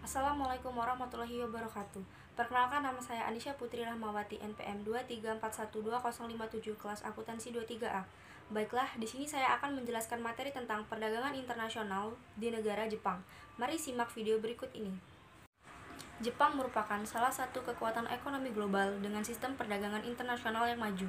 Assalamualaikum warahmatullahi wabarakatuh. Perkenalkan, nama saya Anisha Putri Rahmawati, NPM 2341207, kelas akuntansi 23A. Baiklah, di sini saya akan menjelaskan materi tentang perdagangan internasional di negara Jepang. Mari simak video berikut ini. Jepang merupakan salah satu kekuatan ekonomi global dengan sistem perdagangan internasional yang maju.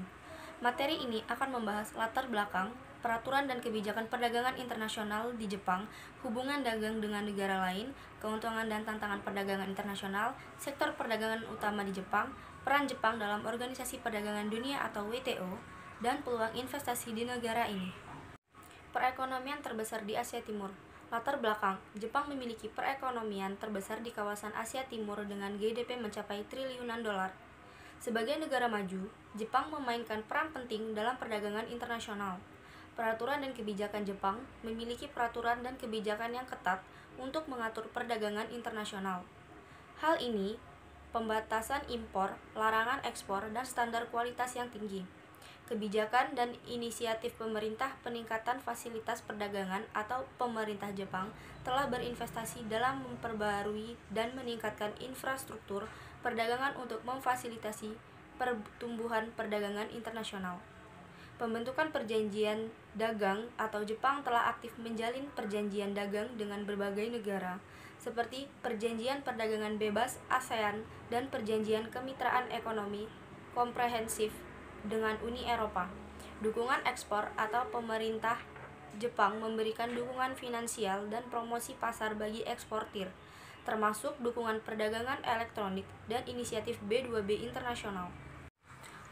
Materi ini akan membahas latar belakang, peraturan dan kebijakan perdagangan internasional di Jepang, hubungan dagang dengan negara lain, keuntungan dan tantangan perdagangan internasional, sektor perdagangan utama di Jepang, peran Jepang dalam Organisasi Perdagangan Dunia atau WTO, dan peluang investasi di negara ini. Perekonomian terbesar di Asia Timur. Latar belakang, Jepang memiliki perekonomian terbesar di kawasan Asia Timur dengan GDP mencapai triliunan dolar. Sebagai negara maju, Jepang memainkan peran penting dalam perdagangan internasional. Peraturan dan kebijakan Jepang memiliki peraturan dan kebijakan yang ketat untuk mengatur perdagangan internasional. Hal ini, pembatasan impor, larangan ekspor, dan standar kualitas yang tinggi. Kebijakan dan inisiatif pemerintah peningkatan fasilitas perdagangan atau pemerintah Jepang telah berinvestasi dalam memperbarui dan meningkatkan infrastruktur perdagangan untuk memfasilitasi pertumbuhan perdagangan internasional. Pembentukan perjanjian dagang atau Jepang telah aktif menjalin perjanjian dagang dengan berbagai negara, seperti Perjanjian Perdagangan Bebas ASEAN dan Perjanjian Kemitraan Ekonomi Komprehensif dengan Uni Eropa. Dukungan ekspor atau pemerintah Jepang memberikan dukungan finansial dan promosi pasar bagi eksportir, termasuk dukungan perdagangan elektronik dan inisiatif B2B internasional.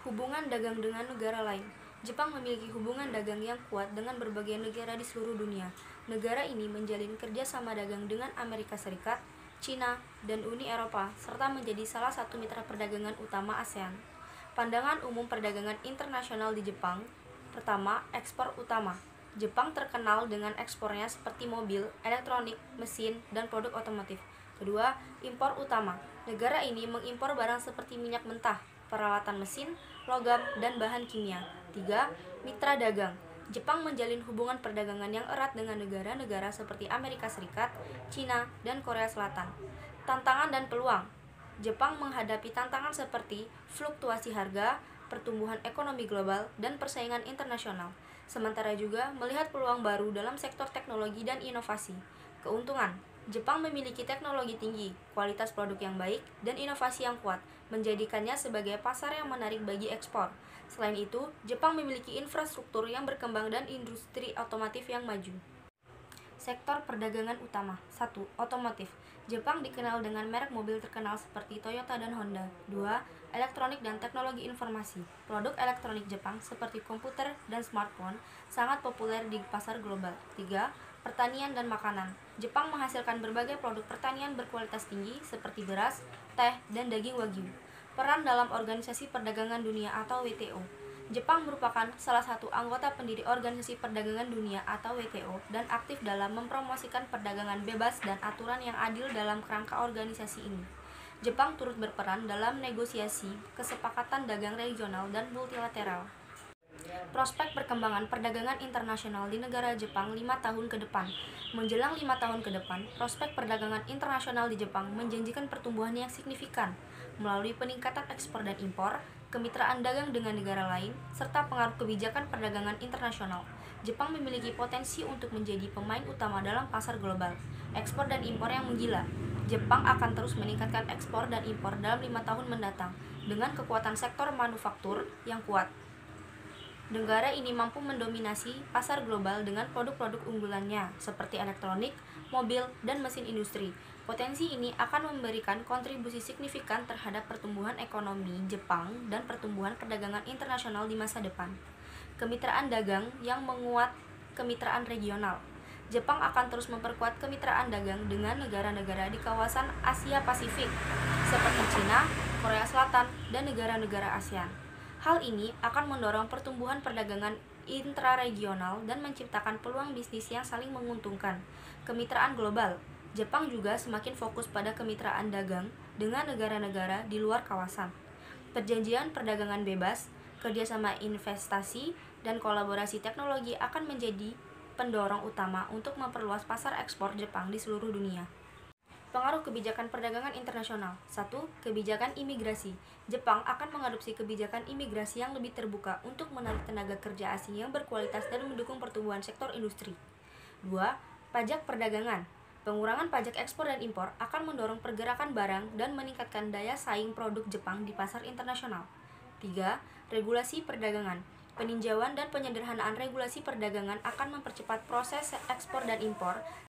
Hubungan dagang dengan negara lain. Jepang memiliki hubungan dagang yang kuat dengan berbagai negara di seluruh dunia. Negara ini menjalin kerjasama dagang dengan Amerika Serikat, China, dan Uni Eropa, serta menjadi salah satu mitra perdagangan utama ASEAN. Pandangan umum perdagangan internasional di Jepang. Pertama, ekspor utama. Jepang terkenal dengan ekspornya seperti mobil, elektronik, mesin, dan produk otomotif. Kedua, impor utama. Negara ini mengimpor barang seperti minyak mentah, peralatan mesin, logam, dan bahan kimia. Tiga, mitra dagang. Jepang menjalin hubungan perdagangan yang erat dengan negara-negara seperti Amerika Serikat, China, dan Korea Selatan. Tantangan dan peluang. Jepang menghadapi tantangan seperti fluktuasi harga, pertumbuhan ekonomi global, dan persaingan internasional. Sementara juga melihat peluang baru dalam sektor teknologi dan inovasi. Keuntungan, Jepang memiliki teknologi tinggi, kualitas produk yang baik, dan inovasi yang kuat, menjadikannya sebagai pasar yang menarik bagi ekspor. Selain itu, Jepang memiliki infrastruktur yang berkembang dan industri otomotif yang maju. Sektor perdagangan utama. 1. Otomotif. Jepang dikenal dengan merek mobil terkenal seperti Toyota dan Honda. 2. Elektronik dan teknologi informasi. Produk elektronik Jepang seperti komputer dan smartphone sangat populer di pasar global. 3. Pertanian dan makanan. Jepang menghasilkan berbagai produk pertanian berkualitas tinggi seperti beras, teh, dan daging wagyu. Peran dalam Organisasi Perdagangan Dunia atau WTO. Jepang merupakan salah satu anggota pendiri Organisasi Perdagangan Dunia atau WTO dan aktif dalam mempromosikan perdagangan bebas dan aturan yang adil dalam kerangka organisasi ini. Jepang turut berperan dalam negosiasi kesepakatan dagang regional dan multilateral. Prospek perkembangan perdagangan internasional di negara Jepang 5 tahun ke depan. Menjelang 5 tahun ke depan, prospek perdagangan internasional di Jepang menjanjikan pertumbuhan yang signifikan melalui peningkatan ekspor dan impor, kemitraan dagang dengan negara lain, serta pengaruh kebijakan perdagangan internasional. Jepang memiliki potensi untuk menjadi pemain utama dalam pasar global. Ekspor dan impor yang menggila. Jepang akan terus meningkatkan ekspor dan impor dalam 5 tahun mendatang dengan kekuatan sektor manufaktur yang kuat. Negara ini mampu mendominasi pasar global dengan produk-produk unggulannya seperti elektronik, mobil, dan mesin industri. Potensi ini akan memberikan kontribusi signifikan terhadap pertumbuhan ekonomi Jepang dan pertumbuhan perdagangan internasional di masa depan. Kemitraan dagang yang menguat kemitraan regional. Jepang akan terus memperkuat kemitraan dagang dengan negara-negara di kawasan Asia Pasifik seperti China, Korea Selatan, dan negara-negara ASEAN. Hal ini akan mendorong pertumbuhan perdagangan intraregional dan menciptakan peluang bisnis yang saling menguntungkan. Kemitraan global. Jepang juga semakin fokus pada kemitraan dagang dengan negara-negara di luar kawasan. Perjanjian perdagangan bebas, kerjasama investasi, dan kolaborasi teknologi akan menjadi pendorong utama untuk memperluas pasar ekspor Jepang di seluruh dunia. Pengaruh kebijakan perdagangan internasional. 1. Kebijakan imigrasi. Jepang akan mengadopsi kebijakan imigrasi yang lebih terbuka untuk menarik tenaga kerja asing yang berkualitas dan mendukung pertumbuhan sektor industri. 2. Pajak perdagangan. Pengurangan pajak ekspor dan impor akan mendorong pergerakan barang dan meningkatkan daya saing produk Jepang di pasar internasional. 3. Regulasi perdagangan. Peninjauan dan penyederhanaan regulasi perdagangan akan mempercepat proses ekspor dan impor